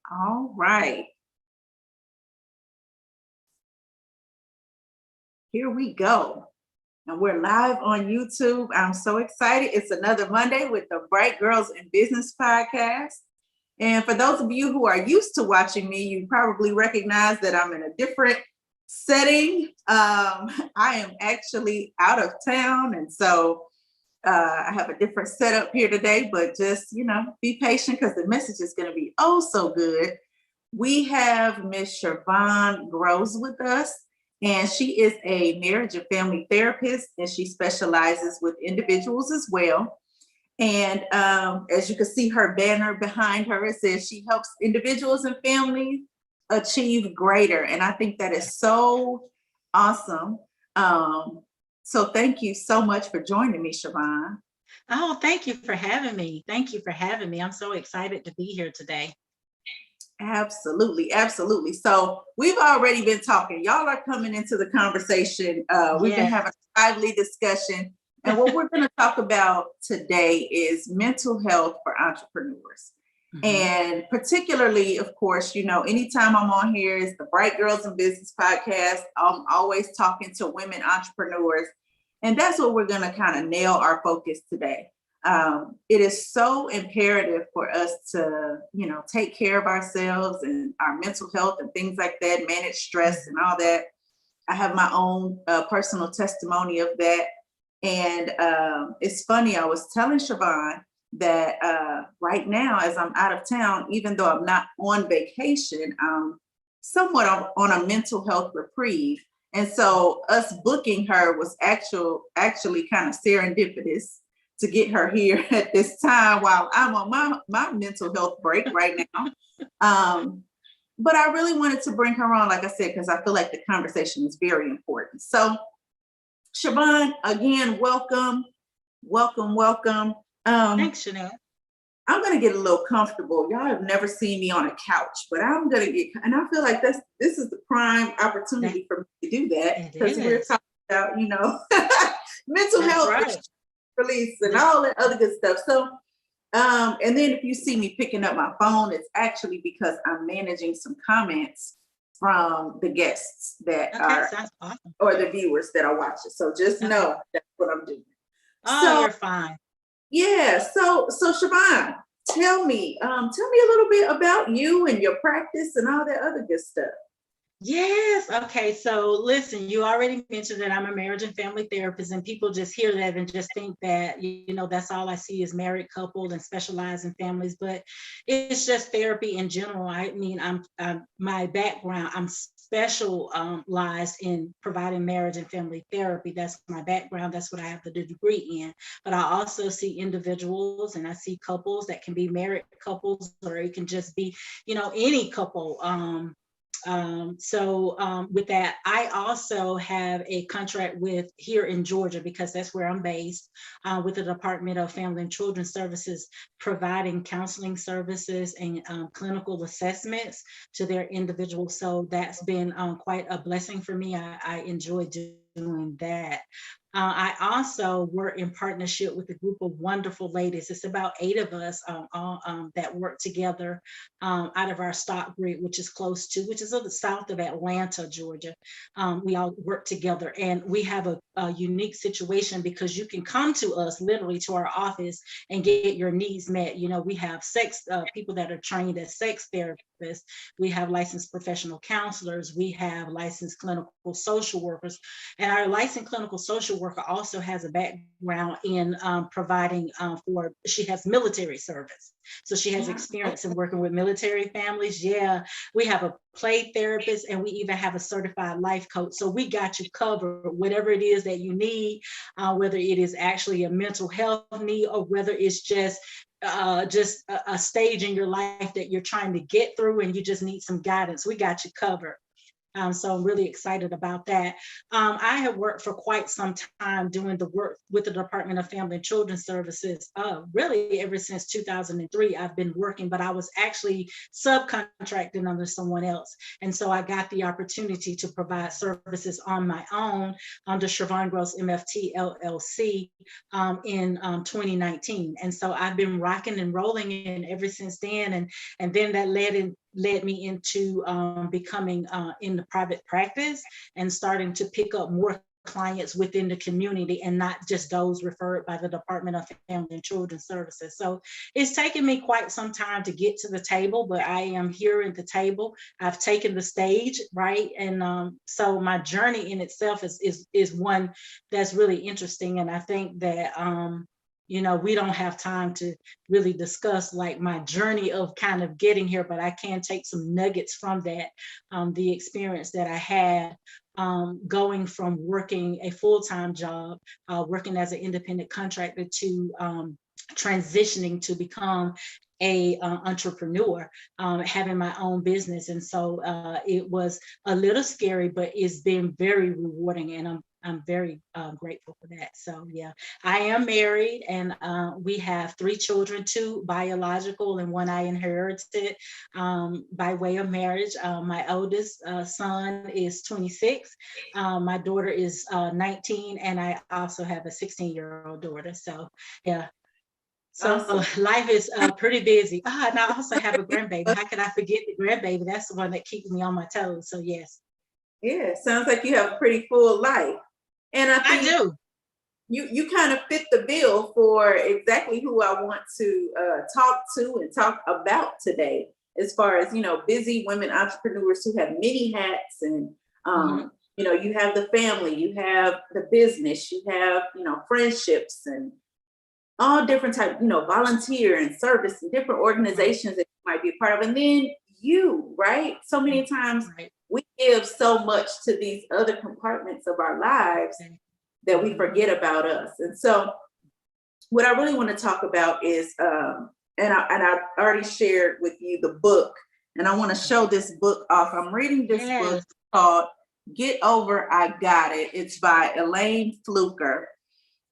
All right, here we go. And we're live on YouTube. I'm so excited. It's another Monday with the Bright Girls in Business podcast. And for those of you who are used to watching me, you probably recognize that I'm in a different setting. I am actually out of town. And so I have a different setup here today, but just, be patient because the message is going to be oh so good. We have Miss Shervonne Grose with us, and she is a marriage and family therapist, and she specializes with individuals as well. And as you can see her banner behind her, it says she helps individuals and families achieve greater. And I think that is so awesome. So thank you so much for joining me, Shervonne. Oh, thank you for having me. Thank you for having me. I'm so excited to be here today. Absolutely, absolutely. So we've already been talking. Y'all are coming into the conversation. We've been Yeah. having a lively discussion. And what we're going to talk about today is mental health for entrepreneurs. And particularly, of course, anytime I'm on here is the Bright Girls in Business podcast. I'm always talking to women entrepreneurs. And that's what we're going to kind of nail our focus today. It is so imperative for us to, take care of ourselves and our mental health and things like that, manage stress and all that. I have my own personal testimony of that. And it's funny, I was telling Shervonne that right now, as I'm out of town, even though I'm not on vacation, I'm somewhat on a mental health reprieve. And so us booking her was actually kind of serendipitous to get her here at this time while I'm on my mental health break right now. But I really wanted to bring her on, like I said, because I feel like the conversation is very important. So Shervonne, again, welcome. Thanks, Chanelle. I'm gonna get a little comfortable. Y'all have never seen me on a couch, but I'm gonna get, and I feel like this is the prime opportunity for me to do that because we're talking about, mental health release and all that other good stuff. So, and then if you see me picking up my phone, it's actually because I'm managing some comments from the guests that are, awesome. or the viewers that are watching. So just know that's what I'm doing. Oh, you're fine. Yeah. So Shervonne, tell me a little bit about you and your practice and all that other good stuff. Yes. Okay. So listen, you already mentioned that I'm a marriage and family therapist, and people just hear that and just think that, that's all I see is married couples and specialize in families, but it's just therapy in general. I mean, I'm my background, I'm specialized in providing marriage and family therapy. That's my background. That's what I have the degree in. But I also see individuals and I see couples that can be married couples, or it can just be, any couple. With that, I also have a contract with here in Georgia, because that's where I'm based, with the Department of Family and Children's Services, providing counseling services and clinical assessments to their individuals. So that's been quite a blessing for me. I enjoy doing that. I also work in partnership with a group of wonderful ladies. It's about 8 of us that work together out of our stock grid, which is on the south of Atlanta, Georgia. We all work together, and we have a unique situation because you can come to us literally to our office and get your needs met. We have people that are trained as sex therapists. We have licensed professional counselors. We have licensed clinical social workers, and our licensed clinical social worker also has a background in providing she has military service. So she has experience in working with military families. Yeah, we have a play therapist, and we even have a certified life coach. So we got you covered, whatever it is that you need, whether it is actually a mental health need or whether it's just a stage in your life that you're trying to get through and you just need some guidance. We got you covered. So I'm really excited about that. I have worked for quite some time doing the work with the Department of Family and Children Services. Really, ever since 2003, I've been working, but I was actually subcontracting under someone else. And so I got the opportunity to provide services on my own under Shervonne Grose MFT LLC in 2019. And so I've been rocking and rolling in ever since then. And then that led me into becoming in the private practice and starting to pick up more clients within the community and not just those referred by the Department of Family and Children Services. So it's taken me quite some time to get to the table, but I am here at the table. I've taken the stage, right? And so my journey in itself is one that's really interesting. And I think that we don't have time to really discuss like my journey of kind of getting here, but I can take some nuggets from that, the experience that I had going from working a full-time job, working as an independent contractor to transitioning to become a entrepreneur, having my own business. And so it was a little scary, but it's been very rewarding, and I'm very grateful for that. So yeah, I am married, and we have 3 children, 2 biological and 1 I inherited by way of marriage. My oldest son is 26, my daughter is 19, and I also have a 16-year-old daughter. So yeah. So Awesome. life is pretty busy. And I also have a grandbaby. How could I forget the grandbaby? That's the one that keeps me on my toes. So yes. Yeah, sounds like you have a pretty full life. And I I think do. you kind of fit the bill for exactly who I want to talk to and talk about today, as far as, busy women entrepreneurs who have many hats. And Mhm. you have the family, you have the business, you have, friendships, and all different type, volunteer and service and different Right, organizations that you might be a part of. And then you, right? So many times right. we give so much to these other compartments of our lives that we Mhm. forget about us. And so what I really want to talk about is, and I already shared with you the book, and I want to show this book off. I'm reading this book Yes. called Get Over, I Got It. It's by Elaine Fluker.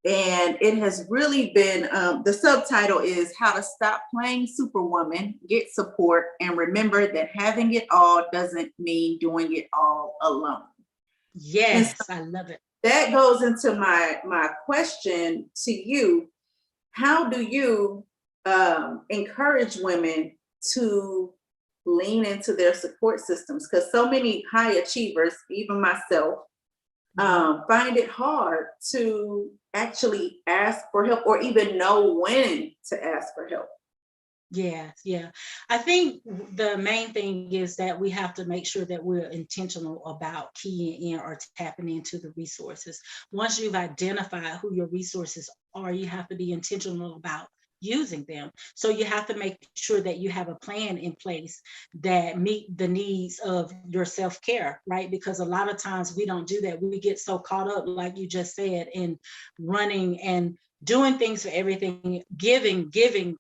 And it has really been, the subtitle is How to Stop Playing Superwoman, Get Support, and Remember that Having It All Doesn't Mean Doing It All Alone. And so Yes, I love it. that goes into my question to you. How do you encourage women to lean into their support systems? Because so many high achievers, even myself, Mhm. find it hard to actually ask for help or even know when to ask for help. Yeah, yeah. I think the main thing is that we have to make sure that we're intentional about keying in or tapping into the resources. Once you've identified who your resources are, you have to be intentional about using them. So you have to make sure that you have a plan in place that meet the needs of your self-care, right? Because a lot of times we don't do that. We get so caught up, like you just said, in running and doing things for everything, giving,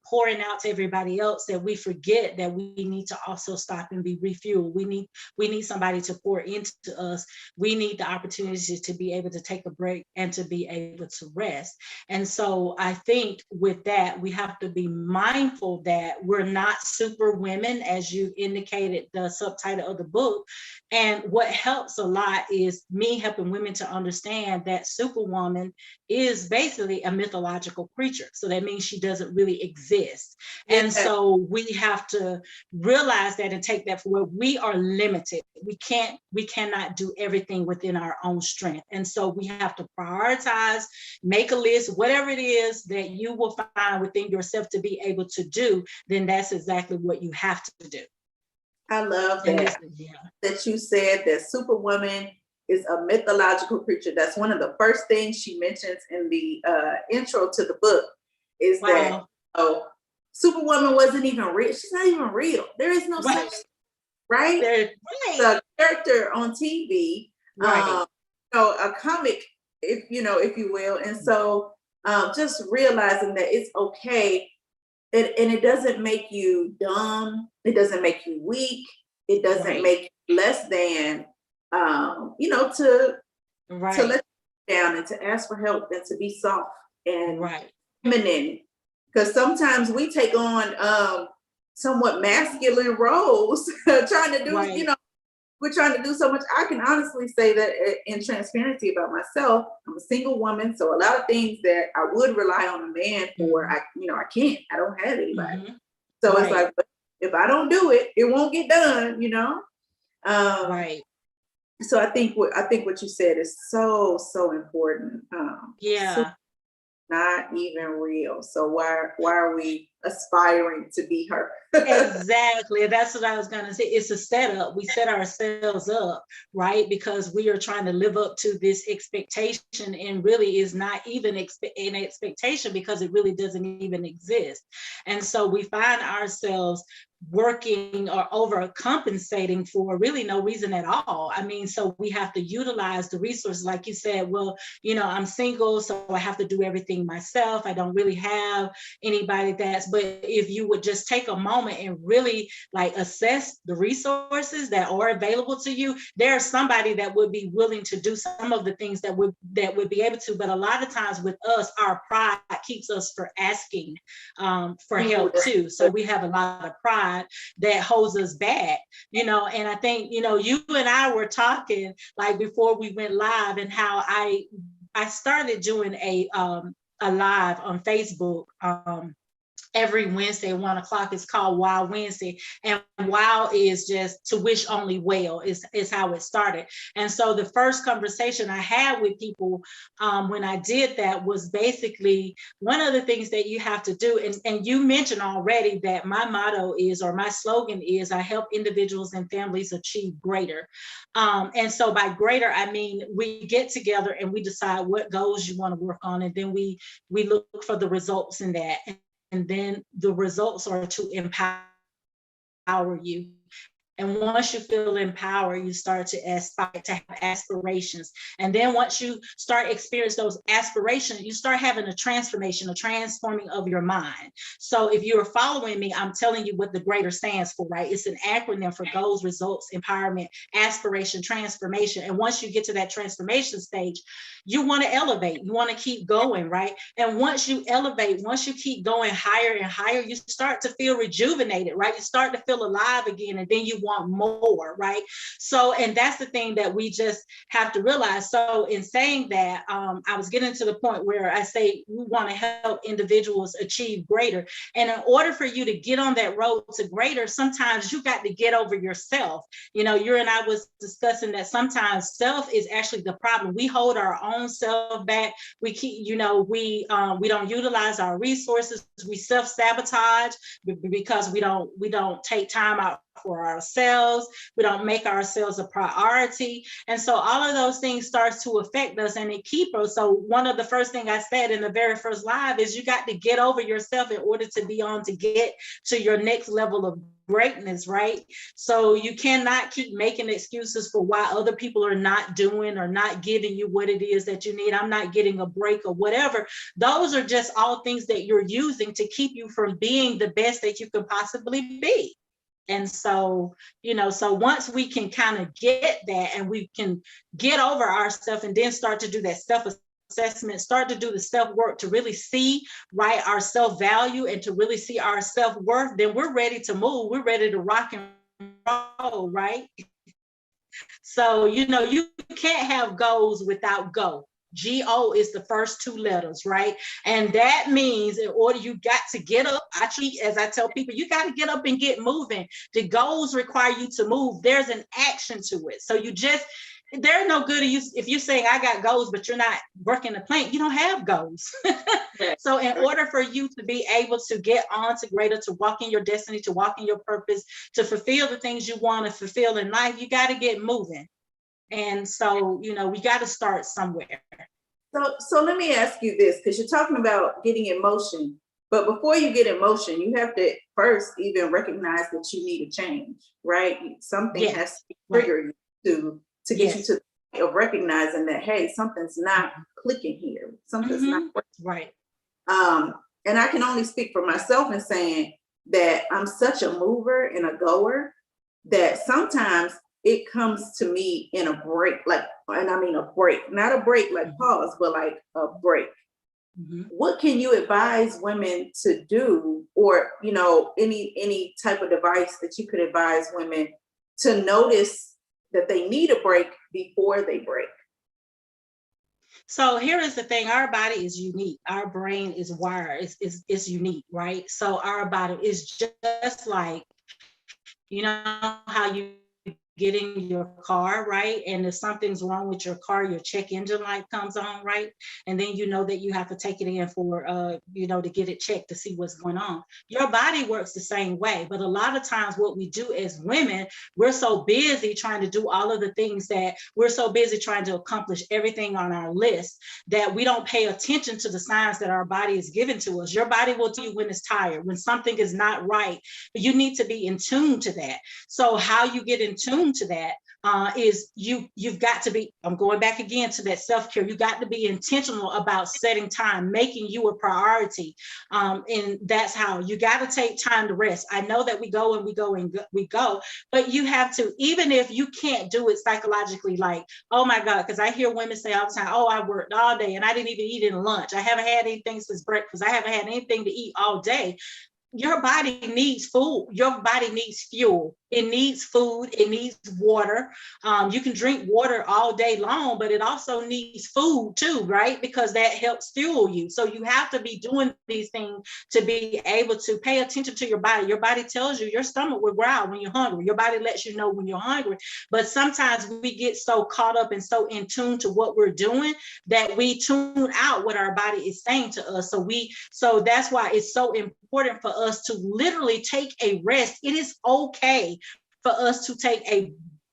pouring out to everybody else, that we forget that we need to also stop and be refueled. We need somebody to pour into us. We need the opportunity to be able to take a break and to be able to rest. And so I think with that, we have to be mindful that we're not super women, as you indicated the subtitle of the book. And what helps a lot is me helping women to understand that superwoman is basically a mythological creature. So that means she doesn't really exist. And Yeah, so we have to realize that and take that for where we are limited. We cannot do everything within our own strength. And so we have to prioritize, make a list, whatever it is that you will find within yourself to be able to do, then that's exactly what you have to do. I love And this that is, yeah. that you said that Superwoman is a mythological creature. That's one of the first things she mentions in the intro to the book, is that, Wow. oh, Superwoman wasn't even real. She's not even real. There is no such, Right. right? There, right. The character on TV, Right. a comic, if you will. And so just realizing that it's okay, and it doesn't make you dumb, it doesn't make you weak, it doesn't Right. make you less than. you know, to Right. let you down and to ask for help and to be soft and Right. feminine. Because sometimes we take on somewhat masculine roles, trying to do, you Right. know, we're trying to do so much. I can honestly say that in transparency about myself, I'm a single woman. So a lot of things that I would rely on a man for, Mhm. I can't. I don't have anybody. Mhm. So it's Right. like, if I don't do it, it won't get done, you know? Um, Right. so I think what you said is so important. So Yeah. not even real. So why are we aspiring to be her? Exactly. That's what I was going to say. It's a setup. We set ourselves up, right? Because we are trying to live up to this expectation and really is not even an expectation because it really doesn't even exist. And so we find ourselves working or overcompensating for really no reason at all. I mean, so we have to utilize the resources, like you said, well, I'm single, so I have to do everything myself. I don't really have anybody but if you would just take a moment and really like assess the resources that are available to you, there's somebody that would be willing to do some of the things that would be able to. But a lot of times with us, our pride keeps us for asking for Ooh, help too. So we have a lot of pride that holds us back, and I think, you and I were talking like before we went live, and how I started doing a live on Facebook every Wednesday at 1 o'clock. It's called Wow Wednesday. And wow is just to wish only well is how it started. And so the first conversation I had with people when I did that was basically one of the things that you have to do. And you mentioned already that my motto is, or my slogan is, I help individuals and families achieve greater. And so by greater, I mean, we get together and we decide what goals you want to work on. And then we look for the results in that. And then the results are to empower you. And once you feel empowered, you start to aspire to have aspirations. And then once you start experiencing those aspirations, you start having a transformation, a transforming of your mind. So if you're following me, I'm telling you what the greater stands for, right? It's an acronym for goals, results, empowerment, aspiration, transformation. And once you get to that transformation stage, you want to elevate, you want to keep going, right? And once you elevate, once you keep going higher and higher, you start to feel rejuvenated, right? You start to feel alive again, and then you want more, right? So, and that's the thing that we just have to realize. So in saying that, I was getting to the point where I say we want to help individuals achieve greater. And in order for you to get on that road to greater, sometimes you got to get over yourself. You and I was discussing that sometimes self is actually the problem. We hold our own self back. We keep, we don't utilize our resources. We self-sabotage because we don't take time out for ourselves. We don't make ourselves a priority. And so all of those things starts to affect us, and it keeps us. So one of the first thing I said in the very first live is you got to get over yourself in order to be on to get to your next level of greatness, right? So you cannot keep making excuses for why other people are not doing or not giving you what it is that you need. I'm not getting a break or whatever. Those are just all things that you're using to keep you from being the best that you could possibly be. And so, so once we can kind of get that and we can get over ourselves and then start to do that self-assessment, start to do the self-work to really see, right, our self-value and to really see our self-worth, then we're ready to move. We're ready to rock and roll, right? So, you can't have goals without go. Go is the first two letters, right? And that means in order you got to get up. Actually, as I tell people, you got to get up and get moving. The goals require you to move. There's an action to it. So there's no good if you're saying I got goals, but you're not working the plan, you don't have goals. So in order for you to be able to get on to greater, to walk in your destiny, to walk in your purpose, to fulfill the things you want to fulfill in life, you got to get moving. And so, we got to start somewhere. So let me ask you this, because you're talking about getting in motion, but before you get in motion, you have to first even recognize that you need a change, right? Something has to trigger you to get you to the point of recognizing that, hey, something's not clicking here. Something's not working. Right. And I can only speak for myself in saying that I'm such a mover and a goer that sometimes it comes to me in a break, like, and I mean a break, not a break like pause, but like a break. What can you advise women to do, or any type of device that you could advise women to notice that they need a break before they break? So here is the thing, our body is unique. Our brain is wired, it's unique, right? So our body is just like, how you get in your car, right? And if something's wrong with your car, your check engine light comes on, right? And then you know that you have to take it in for, to get it checked to see what's going on. Your body works the same way, but a lot of times what we do as women, we're so busy trying to do all of the things that we're so busy trying to accomplish everything on our list that we don't pay attention to the signs that our body is giving to us. Your body will tell you when it's tired, when something is not right, but you need to be in tune to that. So how you get in tune to that is you've got to be, I'm going back again to that self-care. You got to be intentional about setting time, making you a priority. And that's how you got to take time to rest. I know that we go and we go and we go, but you have to, even if you can't do it psychologically, like, oh my God, because I hear women say all the time, oh, I worked all day and I didn't even eat in lunch. I haven't had anything since breakfast. I haven't had anything to eat all day. Your body needs food. Your body needs fuel. It needs food. It needs water. You can drink water all day long, but it also needs food too, right? Because that helps fuel you. So you have to be doing these things to be able to pay attention to your body. Your body tells you, your stomach will growl when you're hungry. Your body lets you know when you're hungry. But sometimes we get so caught up and so in tune to what we're doing that we tune out what our body is saying to us. So that's why it's so important for us to literally take a rest. It is okay for us to take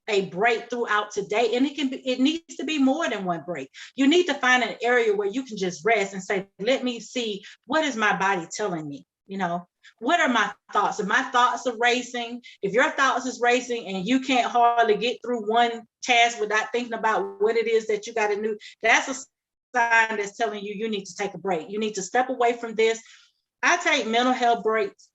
a break throughout today, and it needs to be more than one break. You need to find an area where you can just rest and say, let me see, what is my body telling me? What are my thoughts? If my thoughts are racing, if your thoughts is racing and you can't hardly get through one task without thinking about what it is that you got to do, that's a sign that's telling you need to take a break. You need to step away from this. I take mental health breaks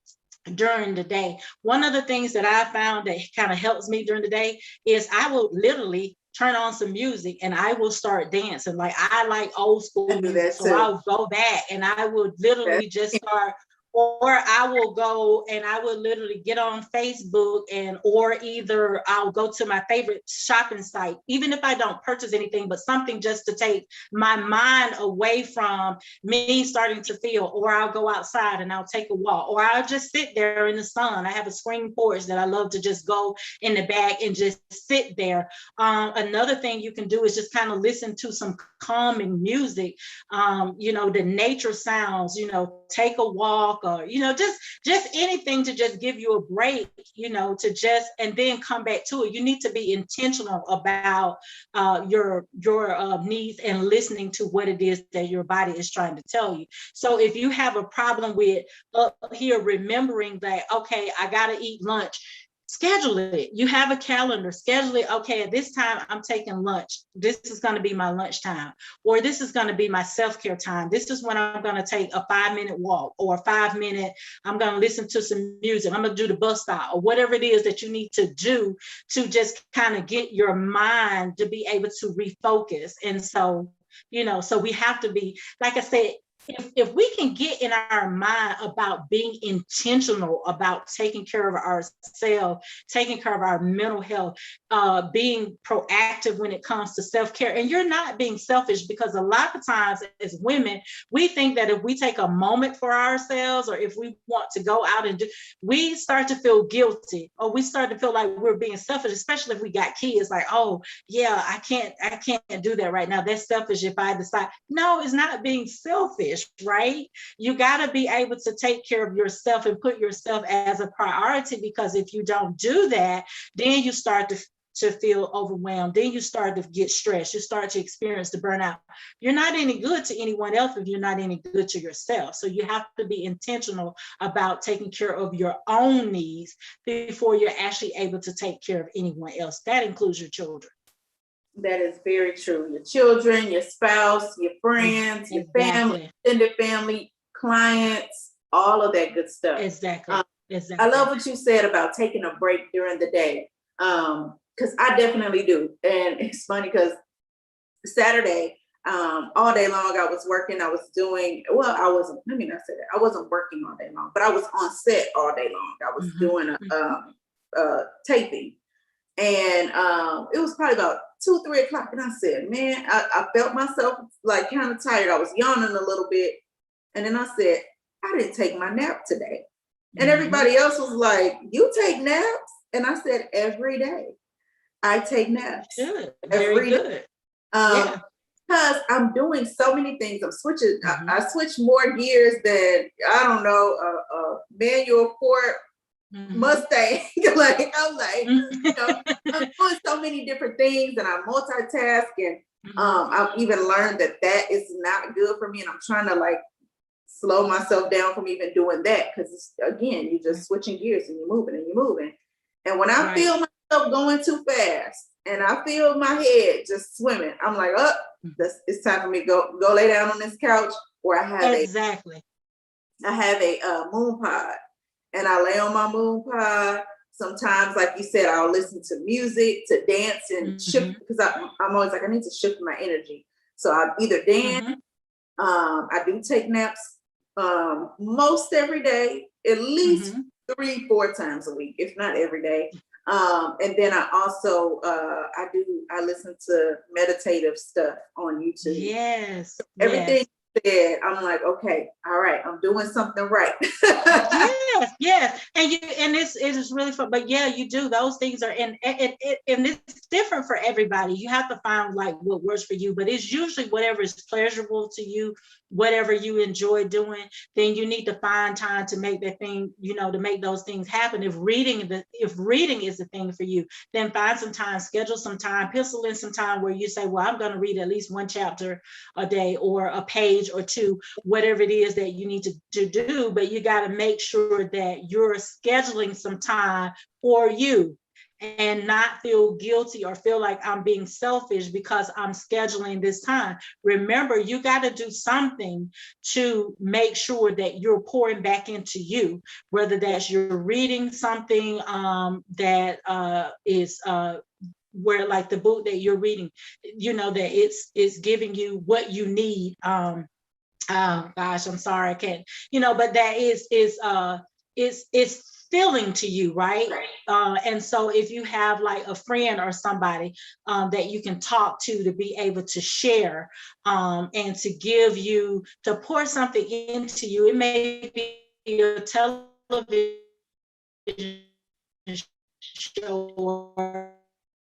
during the day. One of the things that I found that kind of helps me during the day is I will literally turn on some music and I will start dancing. Like, I like old school music, so I'll go back and I will literally just start. Or I will go and I will literally get on Facebook or either I'll go to my favorite shopping site, even if I don't purchase anything, but something just to take my mind away from me starting to feel, or I'll go outside and I'll take a walk, or I'll just sit there in the sun. I have a screen porch that I love to just go in the back and just sit there. Another thing you can do is just kind of listen to some calming music, the nature sounds, take a walk, or just anything to just give you a break, and then come back to it. You need to be intentional about your needs and listening to what it is that your body is trying to tell you. So if you have a problem with up here remembering that, okay, I gotta eat lunch, schedule it. You have a calendar, schedule it. Okay, at this time I'm taking lunch. This is going to be my lunch time, or this is going to be my self-care time. This is when I'm going to take a 5-minute walk, or 5 minute, I'm going to listen to some music. I'm going to do the bus stop, or whatever it is that you need to do to just kind of get your mind to be able to refocus. And so, so we have to be, like I said, if we can get in our mind about being intentional about taking care of ourselves, taking care of our mental health, being proactive when it comes to self-care, and you're not being selfish, because a lot of times as women, we think that if we take a moment for ourselves, or if we want to go out and do, we start to feel guilty, or we start to feel like we're being selfish, especially if we got kids. Like, oh yeah, I can't do that right now. That's selfish if I decide. No, it's not being selfish. Right? You got to be able to take care of yourself and put yourself as a priority, because if you don't do that, then you start to feel overwhelmed. Then you start to get stressed. You start to experience the burnout. You're not any good to anyone else if you're not any good to yourself. So you have to be intentional about taking care of your own needs before you're actually able to take care of anyone else. That includes your children. That is very true. Your children, your spouse, your friends, your family, extended family, clients, all of that good stuff. Exactly. I love what you said about taking a break during the day. Because I definitely do. And it's funny because Saturday, all day long I was working. I was doing, well, I wasn't, let me not say that. I wasn't working all day long, but I was on set all day long. I was doing a taping. And it was probably about 2, 3 o'clock. And I said, man, I felt myself like kind of tired. I was yawning a little bit. And then I said, I didn't take my nap today. And everybody else was like, you take naps? And I said, every day I take naps. Good. Very good. Because I'm doing so many things. I'm switching. I switch more gears than, I don't know, a manual port Mustang. Like, I'm like, you know, I'm doing so many different things and I multitask. And I've even learned that is not good for me. And I'm trying to like slow myself down from even doing that. Because again, you're just switching gears and you're moving and you're moving. And when I feel myself going too fast and I feel my head just swimming, I'm like, oh, it's time for me to go lay down on this couch. Or I have a moon pod and I lay on my moon pod. Sometimes, like you said, I'll listen to music to dance and shift, because I'm always like, I need to shift my energy. So I either dance, I do take naps most every day, at least 3-4 times a week, if not every day. And then I also I listen to meditative stuff on YouTube. Yes. Everything said, I'm like, okay, all right, I'm doing something right. yes. And it is really fun. But yeah, you do. Those things are and it's different for everybody. You have to find like what works for you, but it's usually whatever is pleasurable to you, whatever you enjoy doing. Then you need to find time to make that thing, to make those things happen. If reading is the thing for you, then find some time, schedule some time, pencil in some time where you say, well, I'm going to read at least 1 chapter a day or a page or 2, whatever it is that you need to do. But you got to make sure that you're scheduling some time for you and not feel guilty or feel like I'm being selfish because I'm scheduling this time. Remember, you got to do something to make sure that you're pouring back into you, whether that's you're reading something that is where like the book that you're reading, that it's giving you what you need. Oh gosh, I'm sorry, I can't, but that is feeling to you, right? And so if you have like a friend or somebody that you can talk to be able to share and to give you, to pour something into you, it may be a television show, or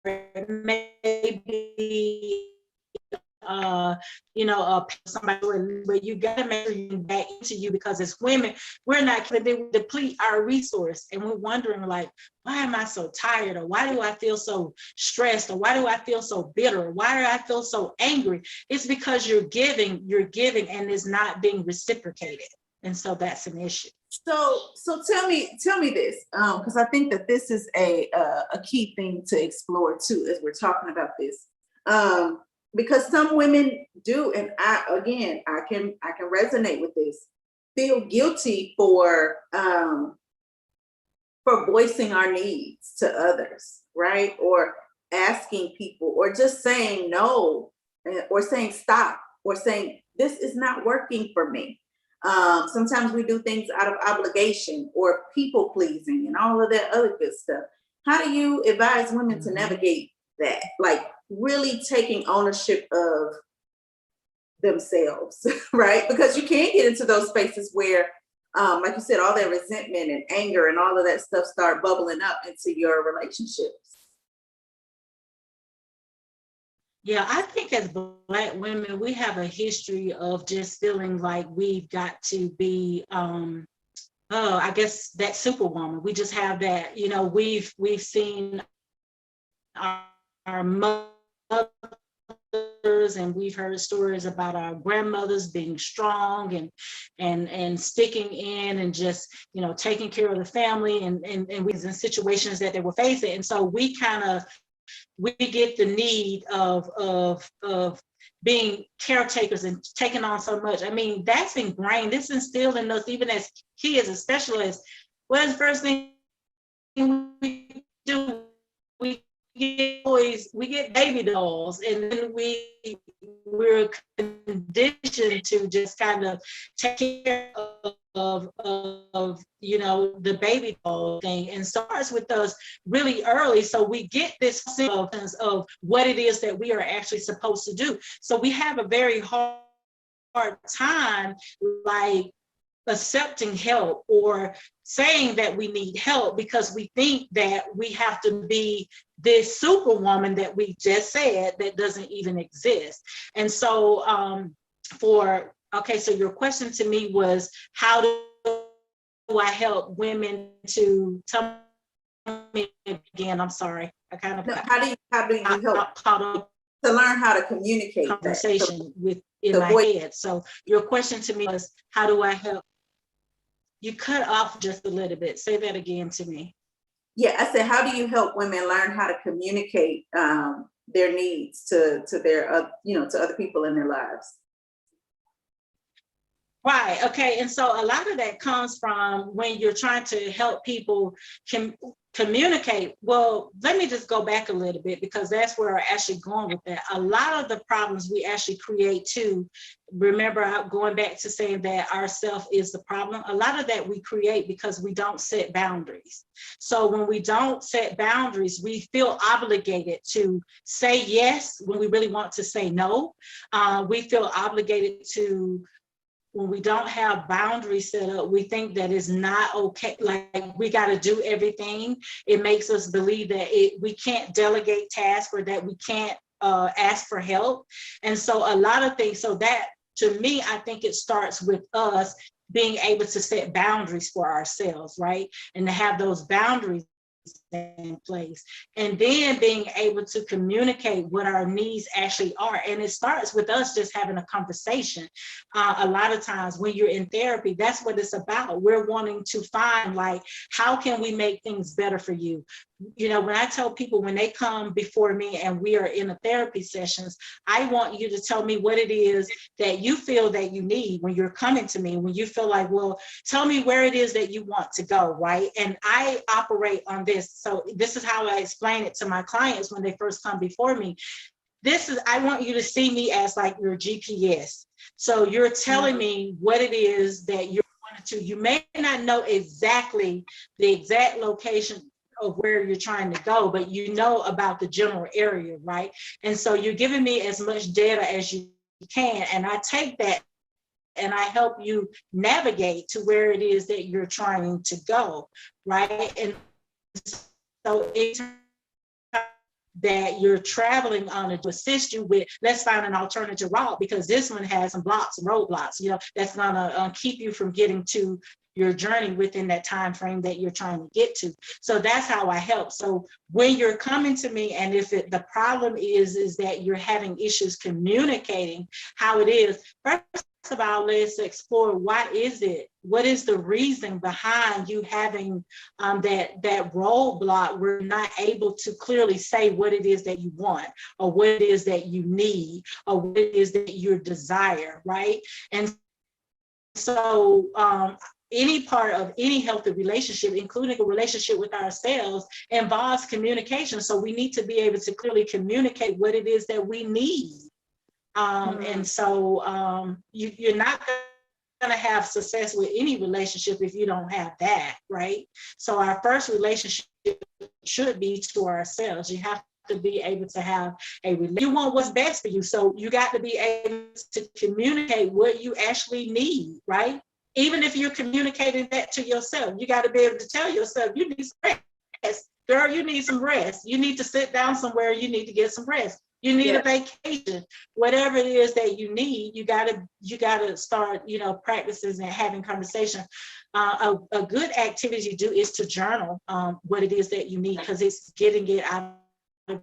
it may be somebody where you got to make sure you get back into you, because as women, we're not going to deplete our resource, and we're wondering like, why am I so tired, or why do I feel so stressed, or why do I feel so bitter, or why do I feel so angry? It's because you're giving and it's not being reciprocated, and so that's an issue. So tell me this, because I think that this is a key thing to explore too as we're talking about this. Because some women do, and I can resonate with this, feel guilty for voicing our needs to others, right? Or asking people, or just saying no, or saying stop, or saying this is not working for me. Sometimes we do things out of obligation or people pleasing and all of that other good stuff. How do you advise women to navigate that? Like really taking ownership of themselves, right? Because you can get into those spaces where, like you said, all that resentment and anger and all of that stuff start bubbling up into your relationships. Yeah, I think as Black women, we have a history of just feeling like we've got to be, I guess that superwoman. We just have that, we've seen our mothers, and we've heard stories about our grandmothers being strong and sticking in and just, taking care of the family and was in situations that they were facing. And so we get the need of being caretakers and taking on so much. I mean, that's ingrained, this instilled in us, even as kids, especially as, what's the first thing we do? we get baby dolls, and then we're conditioned to just kind of take care of you know, the baby doll thing. And so it starts with us really early, so we get this sense of what it is that we are actually supposed to do. So we have a very hard time like accepting help or saying that we need help, because we think that we have to be this superwoman that we just said that doesn't even exist. And so so your question to me was, how do I help women to, tell me again, I'm sorry, I kind of how do you help caught up to learn how to communicate conversation that? with in my head. So your question to me was, how do I help? You cut off just a little bit. Say that again to me. Yeah, I said, how do you help women learn how to communicate their needs to their to other people in their lives? Right. Okay. And so a lot of that comes from when you're trying to help people communicate. Well, let me just go back a little bit, because that's where I'm actually going with that. A lot of the problems we actually create too. Remember, going back to saying that ourself is the problem. A lot of that we create because we don't set boundaries. So when we don't set boundaries, we feel obligated to say yes when we really want to say no. We feel obligated to, when we don't have boundaries set up, we think that it's not okay. Like we got to do everything. It makes us believe that we can't delegate tasks, or that we can't ask for help. And so a lot of things, so that to me, I think it starts with us being able to set boundaries for ourselves, right? And to have those boundaries in place, and then being able to communicate what our needs actually are. And it starts with us just having a conversation. A lot of times when you're in therapy, that's what it's about. We're wanting to find, like, how can we make things better for you? You know, when I tell people, when they come before me and we are in a therapy sessions, I want you to tell me what it is that you feel that you need when you're coming to me, when you feel like, well, tell me where it is that you want to go, right? And I operate on this. So this is how I explain it to my clients when they first come before me. I want you to see me as like your GPS. So you're telling me what it is that you're wanting to. You may not know exactly the exact location of where you're trying to go, but you know about the general area, right? And so you're giving me as much data as you can, and I take that and I help you navigate to where it is that you're trying to go, right? And so it's that you're traveling on to assist you with, let's find an alternative route, because this one has some blocks and roadblocks, that's gonna keep you from getting to your journey within that time frame that you're trying to get to. So that's how I help. So when you're coming to me, and if the problem is that you're having issues communicating how it is, first of all, let's explore what is the reason behind you having that roadblock where you're not able to clearly say what it is that you want, or what it is that you need, or what it is that you desire, right? And so any part of any healthy relationship, including a relationship with ourselves, involves communication. So we need to be able to clearly communicate what it is that we need. And so you're not going to have success with any relationship if you don't have that, right? So our first relationship should be to ourselves. You have to be able to have you want what's best for you. So you got to be able to communicate what you actually need, right? Even if you're communicating that to yourself, you got to be able to tell yourself, you need some rest. Girl, you need some rest. You need to sit down somewhere. You need to get some rest. You need a vacation. Whatever it is that you need, you gotta start, practices and having conversation. A good activity to do is to journal what it is that you need, because it's getting it out of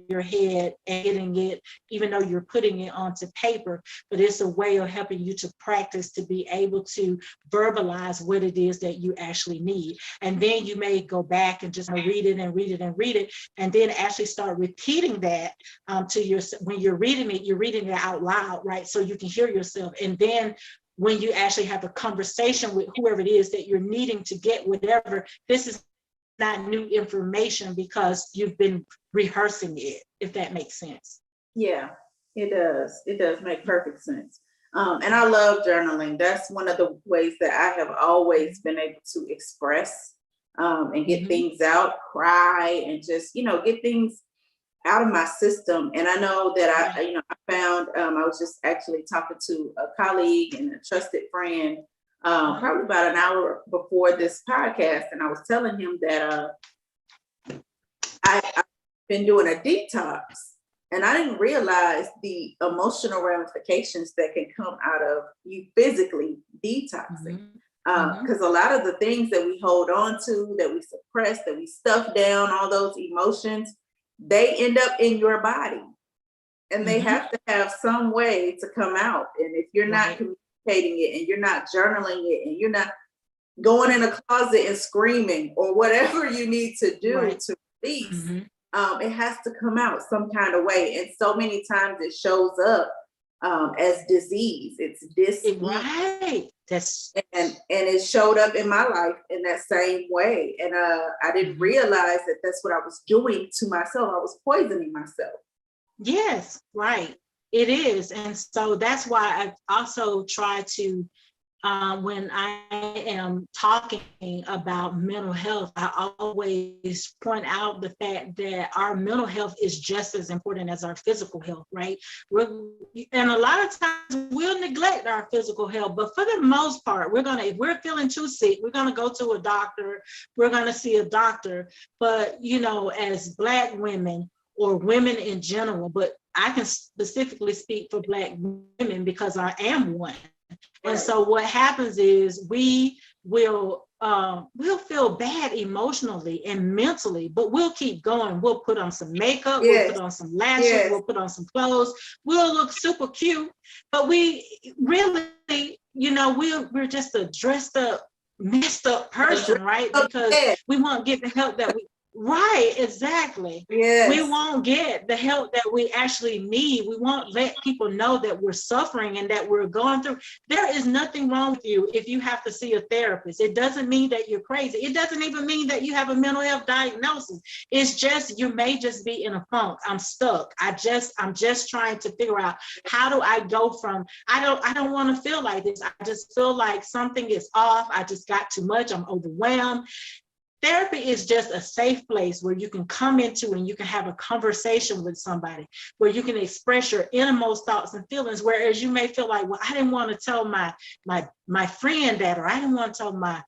your head and getting it, even though you're putting it onto paper, but it's a way of helping you to practice to be able to verbalize what it is that you actually need. And then you may go back and just read it and read it and read it, and then actually start repeating that to yourself. When you're reading it out loud, right? So you can hear yourself. And then when you actually have a conversation with whoever it is that you're needing to get whatever, this is not new information because you've been rehearsing it, if that makes sense. Yeah, it does. It does make perfect sense. And I love journaling. That's one of the ways that I have always been able to express and get things out, cry, and just, get things out of my system. And I know that I found, I was just actually talking to a colleague and a trusted friend probably about an hour before this podcast. And I was telling him that I've been doing a detox. And I didn't realize the emotional ramifications that can come out of you physically detoxing. Because a lot of the things that we hold on to, that we suppress, that we stuff down, all those emotions, they end up in your body. And they have to have some way to come out. And if you're not communicating it, and you're not journaling it, and you're not going in a closet and screaming, or whatever you need to do to release, it has to come out some kind of way. And so many times it shows up as disease. It's dis-ease. Right. And it showed up in my life in that same way. And I didn't realize that that's what I was doing to myself. I was poisoning myself. Yes, right. It is. And so that's why I also try to, when I am talking about mental health, I always point out the fact that our mental health is just as important as our physical health, right? And a lot of times we'll neglect our physical health, but for the most part, if we're feeling too sick, we're going to go to a doctor, we're going to see a doctor. But, as Black women, or women in general, but I can specifically speak for Black women because I am one. And so what happens is we'll feel bad emotionally and mentally, but we'll keep going. We'll put on some makeup, we'll put on some lashes, we'll put on some clothes, we'll look super cute, but we really, we're just a dressed up, messed up person, right? Because we won't get the help that we Right, exactly. Yes. We won't get the help that we actually need. We won't let people know that we're suffering and that we're going through. There is nothing wrong with you if you have to see a therapist. It doesn't mean that you're crazy. It doesn't even mean that you have a mental health diagnosis. It's just, you may just be in a funk. I'm stuck. I'm just trying to figure out, how do I go from, I don't want to feel like this. I just feel like something is off. I just got too much. I'm overwhelmed. Therapy is just a safe place where you can come into and you can have a conversation with somebody, where you can express your innermost thoughts and feelings. Whereas you may feel like, well, I didn't want to tell my friend that, or I didn't want to tell my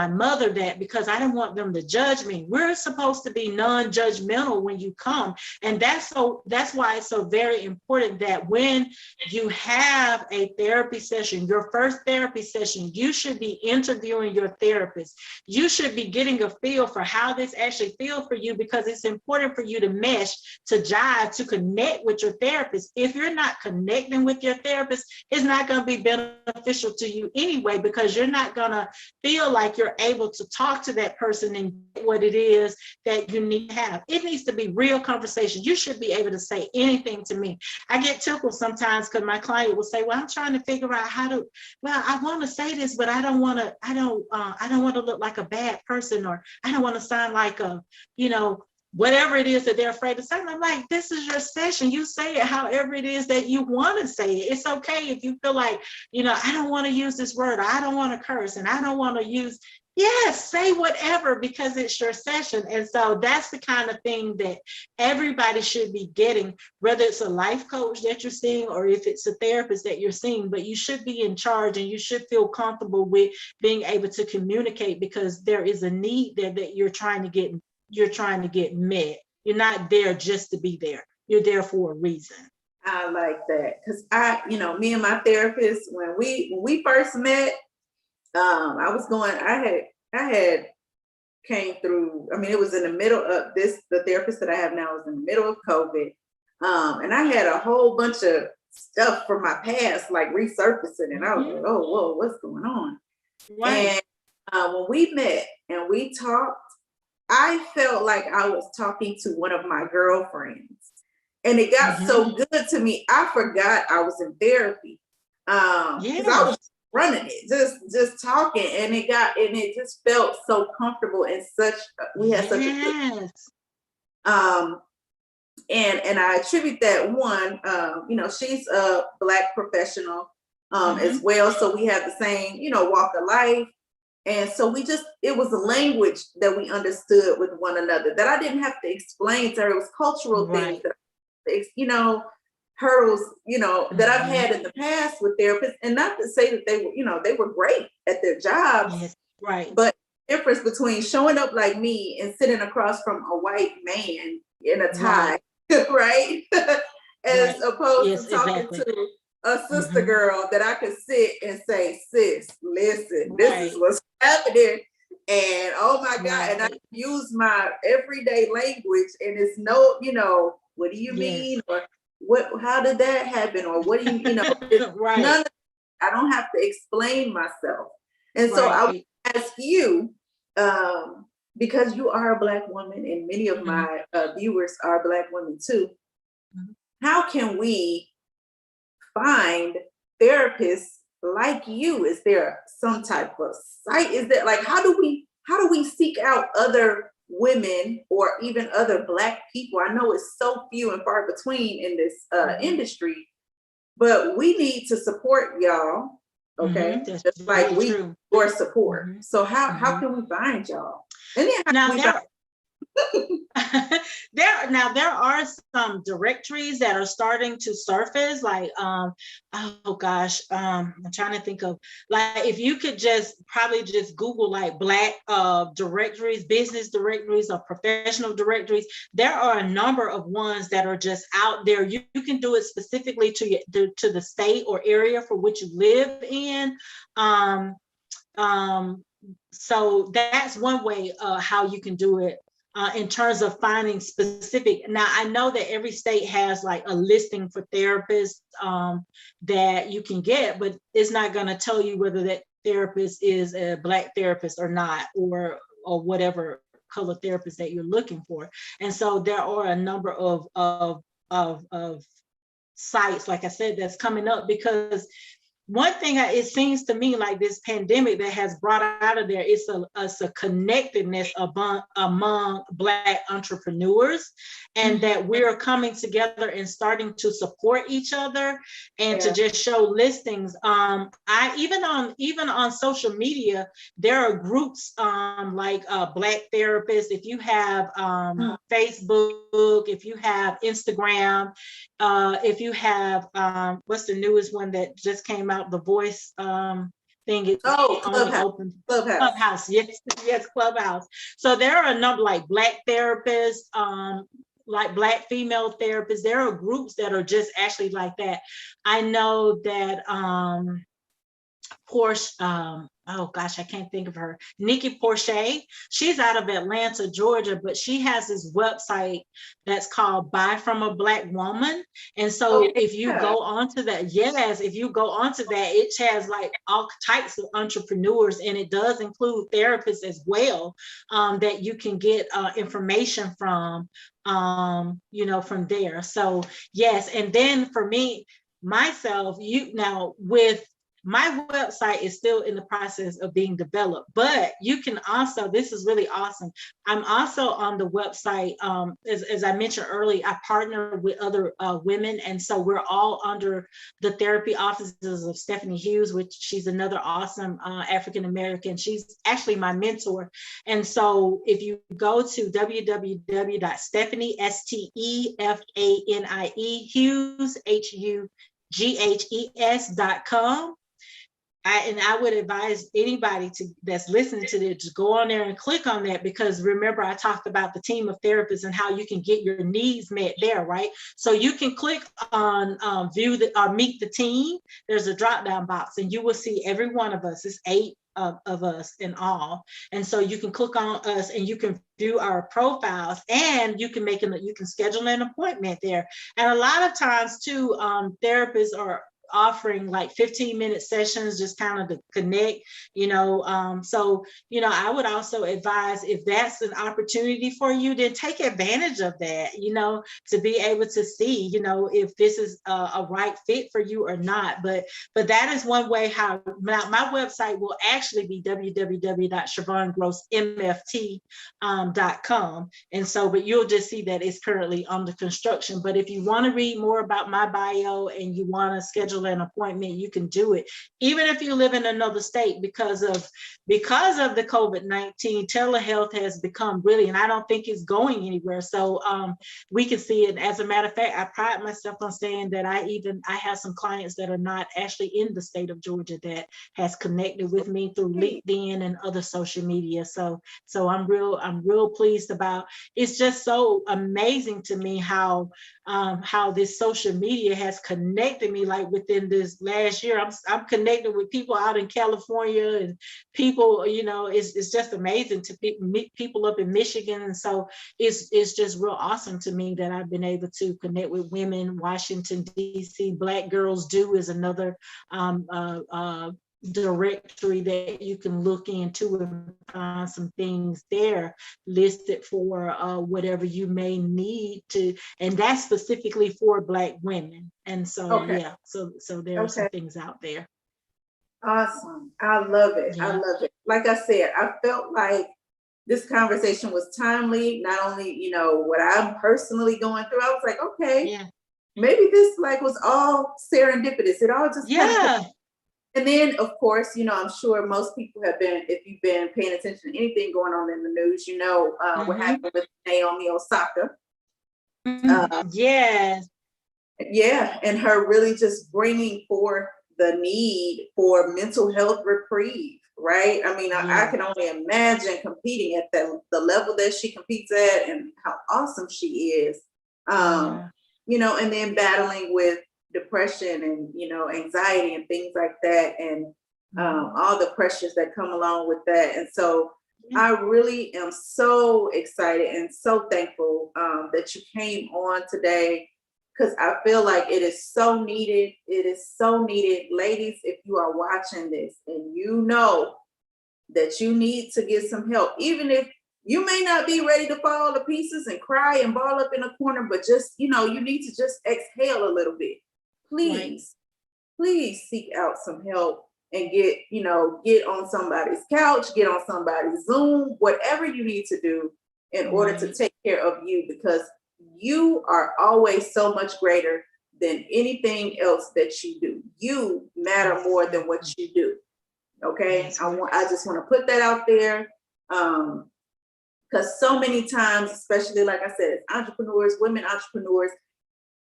mother that because I didn't want them to judge me. We're supposed to be non-judgmental when you come. And that's why it's so very important that when you have a therapy session, your first therapy session, you should be interviewing your therapist. You should be getting a feel for how this actually feels for you, because it's important for you to mesh, to jive, to connect with your therapist. If you're not connecting with your therapist, it's not going to be beneficial to you anyway, because you're not going to feel like you're able to talk to that person and get what it is that you need to have. It needs to be real conversation. You should be able to say anything to me. I get tickled sometimes because my client will say, well, I'm trying to figure out I want to say this, but I don't want to look like a bad person, or I don't want to sound like whatever it is that they're afraid to say. And I'm like, this is your session. You say it however it is that you want to say it. It's okay if you feel like, I don't want to use this word, or I don't want to curse, and I don't want to use, yes, say whatever, because it's your session. And so that's the kind of thing that everybody should be getting, whether it's a life coach that you're seeing or if it's a therapist that you're seeing. But you should be in charge, and you should feel comfortable with being able to communicate, because there is a need there that you're trying to get met. You're not there just to be there. You're there for a reason. I like that, because me and my therapist, when we first met, I had came through, it was in the middle of the therapist that I have now was in the middle of COVID. And I had a whole bunch of stuff from my past, like resurfacing. And I was like, oh, whoa, what's going on? Right. And when we met and we talked, I felt like I was talking to one of my girlfriends. And it got so good to me, I forgot I was in therapy. Because I was running it, just talking, and it just felt so comfortable and we had such a good, and I attribute that one, she's a Black professional as well, so we have the same, walk of life. And so it was a language that we understood with one another, that I didn't have to explain to her. It was cultural things that, hurdles, that I've had in the past with therapists, and not to say that they were great at their jobs. Yes, right. But the difference between showing up like me and sitting across from a white man in a tie, right? As opposed to talking to a sister girl that I could sit and say, sis, listen, this is what's happening. And oh my God, and I use my everyday language, and it's no, what do you mean? Or how did that happen? Or what do you, none of, I don't have to explain myself. And so I would ask you, because you are a Black woman, and many of my viewers are Black women too, how can we find therapists like you? Is there some type of site? Is that like, how do we seek out other women or even other Black people? I know it's so few and far between in this industry, but we need to support y'all. Okay, just like we need your support. So how can we find y'all? And then there are some directories that are starting to surface, like I'm trying to think of, like, if you could probably just Google like Black directories, business directories, or professional directories. There are a number of ones that are just out there. You can do it specifically to the state or area for which you live in. So that's one way how you can do it. In terms of finding specific. Now, I know that every state has like a listing for therapists that you can get, but it's not going to tell you whether that therapist is a Black therapist or not, or whatever color therapist that you're looking for. And so there are a number of sites, like I said, that's coming up, because one thing it seems to me like this pandemic that has brought out of there is a connectedness among Black entrepreneurs, and that we're coming together and starting to support each other and to just show listings. Even on social media, there are groups like Black therapists. If you have Facebook, if you have Instagram, if you have what's the newest one that just came out, the Voice thing is Clubhouse. Yes, Clubhouse. So there are a number like Black therapists, like Black female therapists. There are groups that are just actually like that. I know that Porsche, I can't think of her, Nikki Porsche, she's out of Atlanta, Georgia, but she has this website that's called Buy from a Black Woman. And so if you go onto that, it has like all types of entrepreneurs, and it does include therapists as well, that you can get information from, from there. So yes, and then for me, myself, with my website is still in the process of being developed, but you can also, this is really awesome. I'm also on the website, as I mentioned earlier, I partner with other women. And so we're all under the therapy offices of Stephanie Hughes, which she's another awesome African-American. She's actually my mentor. And so if you go to www.stephanie, Stefanie, Hughes, HUGHES.com. I would advise anybody that's listening to this to go on there and click on that, because remember, I talked about the team of therapists and how you can get your needs met there, right? So you can click on meet the team. There's a drop-down box, and you will see every one of us. It's 8 of us in all. And so you can click on us and you can view our profiles, and you can schedule an appointment there. And a lot of times too, therapists offering like 15-minute sessions, just kind of to connect, so, I would also advise, if that's an opportunity for you, then take advantage of that, to be able to see, if this is a right fit for you or not. But that is one way how my website will actually be www.ShervonneGroseMFT.com. And so, but you'll just see that it's currently under construction. But if you want to read more about my bio and you want to schedule an appointment, you can do it, even if you live in another state, because of the COVID-19. Telehealth has become really, and I don't think it's going anywhere. So we can see it. As a matter of fact, I pride myself on saying that I have some clients that are not actually in the state of Georgia that has connected with me through LinkedIn and other social media. So I'm real pleased about. It's just so amazing to me how this social media has connected me. Like within this last year, I'm connected with people out in California, and people, it's just amazing to meet people up in Michigan. And so it's just real awesome to me that I've been able to connect with women. Washington, D.C. BrightGirls is another directory that you can look into and find some things there listed for whatever you may need to, and that's specifically for Black women. And so so there are some things out there. Awesome. I love it. Yeah. I love it. Like I said, I felt like this conversation was timely. Not only, what I'm personally going through, I was like, okay, maybe this was all serendipitous. It all just kind of. And then, of course, I'm sure most people have been, if you've been paying attention to anything going on in the news, what happened with Naomi Osaka. Yes. Yeah, and her really just bringing forth the need for mental health reprieve, right? I mean, I can only imagine competing at the level that she competes at, and how awesome she is. And then battling with depression and anxiety and things like that, and all the pressures that come along with that. And so I really am so excited and so thankful that you came on today, because I feel like it is so needed. It is so needed. Ladies, if you are watching this and you know that you need to get some help, even if you may not be ready to fall to pieces and cry and ball up in a corner, but just, you need to just exhale a little bit. Please seek out some help and get on somebody's couch, get on somebody's Zoom, whatever you need to do in order to take care of you, because you are always so much greater than anything else that you do. You matter more than what you do. Okay. I just want to put that out there. Because so many times, especially like I said, entrepreneurs, women entrepreneurs,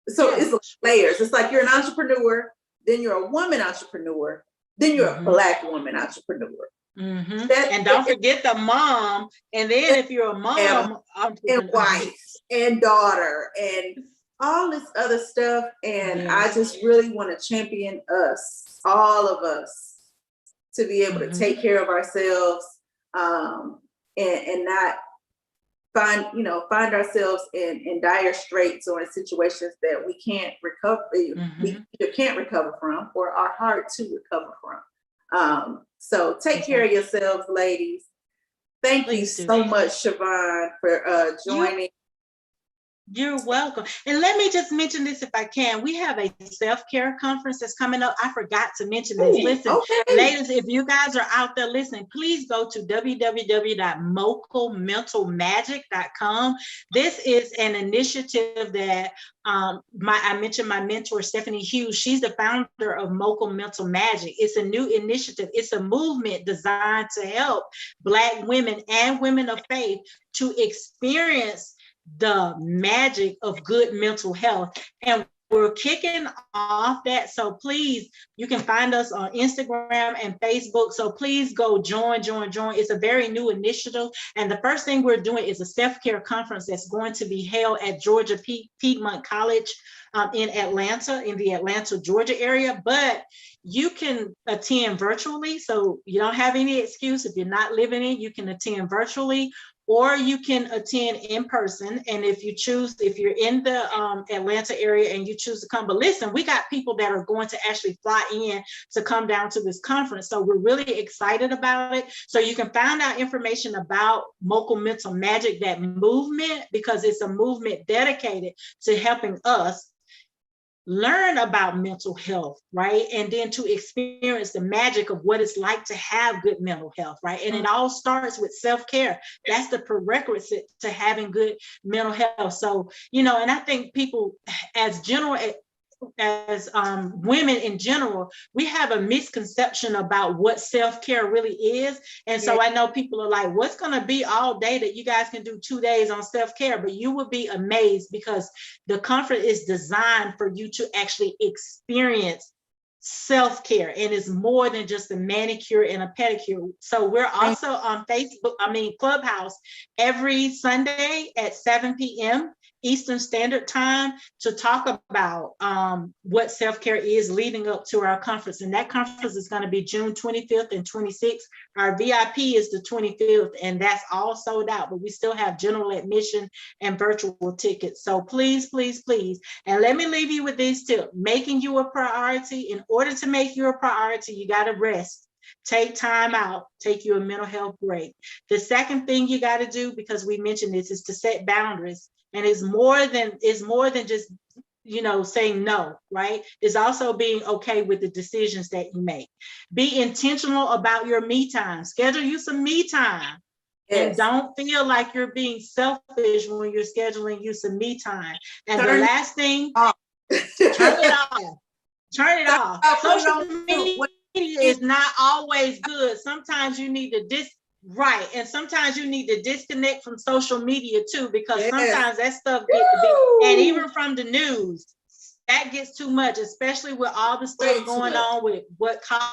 so it's layers. It's like you're an entrepreneur, then you're a woman entrepreneur, then you're a Black woman entrepreneur. And don't forget the mom. And then if you're a mom, and wife and daughter and all this other stuff. And I just really want to champion us, all of us, to be able to take care of ourselves and not find ourselves in dire straits or in situations that we can't recover, we either can't recover from or are hard to recover from. So take care of yourselves, ladies. Thank you so much, Shervonne, for joining. You're welcome. And let me just mention this if I can. We have a self-care conference that's coming up. I forgot to mention this. Listen, ladies, if you guys are out there listening, please go to www.mocalmentalmagic.com. This is an initiative that I mentioned my mentor, Stephanie Hughes. She's the founder of Mocal Mental Magic. It's a new initiative. It's a movement designed to help Black women and women of faith to experience the magic of good mental health. And we're kicking off that. So please, you can find us on Instagram and Facebook. So please go join. It's a very new initiative. And the first thing we're doing is a self-care conference that's going to be held at Georgia Piedmont College in Atlanta, in the Atlanta, Georgia area. But you can attend virtually. So you don't have any excuse. If you're not living in, you can attend virtually. or you can attend in person. And if you're in the Atlanta area and you choose to come, but listen, we got people that are going to actually fly in to come down to this conference. So we're really excited about it. So you can find out information about Mocha Mental Magic, that movement, because it's a movement dedicated to helping us learn about mental health, right? And then to experience the magic of what it's like to have good mental health, right? And it all starts with self-care. That's the prerequisite to having good mental health. So, you know, and I think people as women in general, we have a misconception about what self-care really is. And so I know people are like, what's going to be all day that you guys can do 2 days on self-care? But you will be amazed, because the conference is designed for you to actually experience self-care, and it's more than just a manicure and a pedicure. So we're also on Clubhouse every Sunday at 7 p.m. Eastern Standard Time to talk about what self-care is leading up to our conference. And that conference is going to be June 25th and 26th. Our VIP is the 25th, and that's all sold out, but we still have general admission and virtual tickets. So please, please, please. And let me leave you with this tip: making you a priority. In order to make you a priority, you got to rest. Take time out, take you a mental health break. The second thing you got to do, because we mentioned this, is to set boundaries. And it's more than just, you know, saying no, right? It's also being okay with the decisions that you make. Be intentional about your me time. Schedule you some me time. And don't feel like you're being selfish when you're scheduling you some me time. And the last thing, turn it off. Turn it off. Social media is not always good. Sometimes you need to Right. And sometimes you need to disconnect from social media too, because sometimes that stuff gets and even from the news, that gets too much, especially with all the stuff going on with what stuff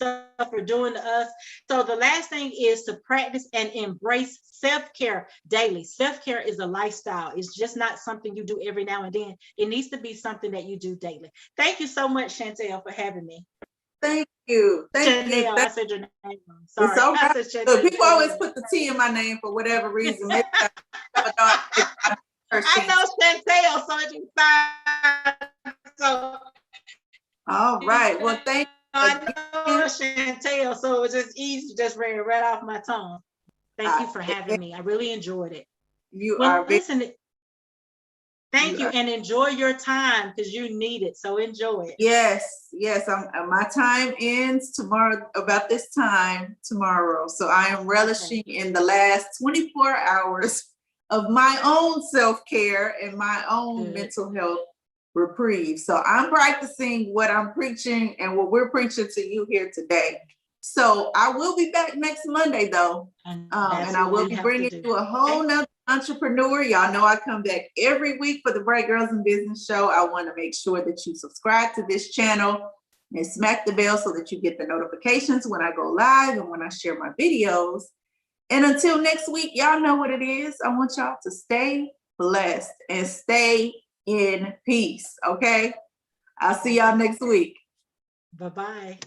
are doing to us. So the last thing is to practice and embrace self-care daily. Self-care is a lifestyle. It's just not something you do every now and then. It needs to be something that you do daily. Thank you so much, Chanelle, for having me. Thank you. Thank Chanelle, you. I said your name wrong. Sorry. It's all right. I said Chanelle. People always put the T in my name for whatever reason. Maybe I know Chanelle, so it's fine. So all right. Well, thank you. I know Chanelle, so it was just easy, just ran right off my tongue. Thank you for having me. I really enjoyed it. You are listen. Thank you, and enjoy your time, because you need it. So enjoy it. Yes. My time ends tomorrow, about this time tomorrow. So I am relishing in the last 24 hours of my own self-care and my own mental health reprieve. So I'm practicing what I'm preaching and what we're preaching to you here today. So I will be back next Monday though. And I will be bringing you a whole nother entrepreneur. Y'all know I come back every week for the Bright Girls in Business show. I want to make sure that you subscribe to this channel and smack the bell so that you get the notifications when I go live and when I share my videos. And until next week, y'all know what it is. I want y'all to stay blessed and stay in peace. Okay. I'll see y'all next week. Bye-bye.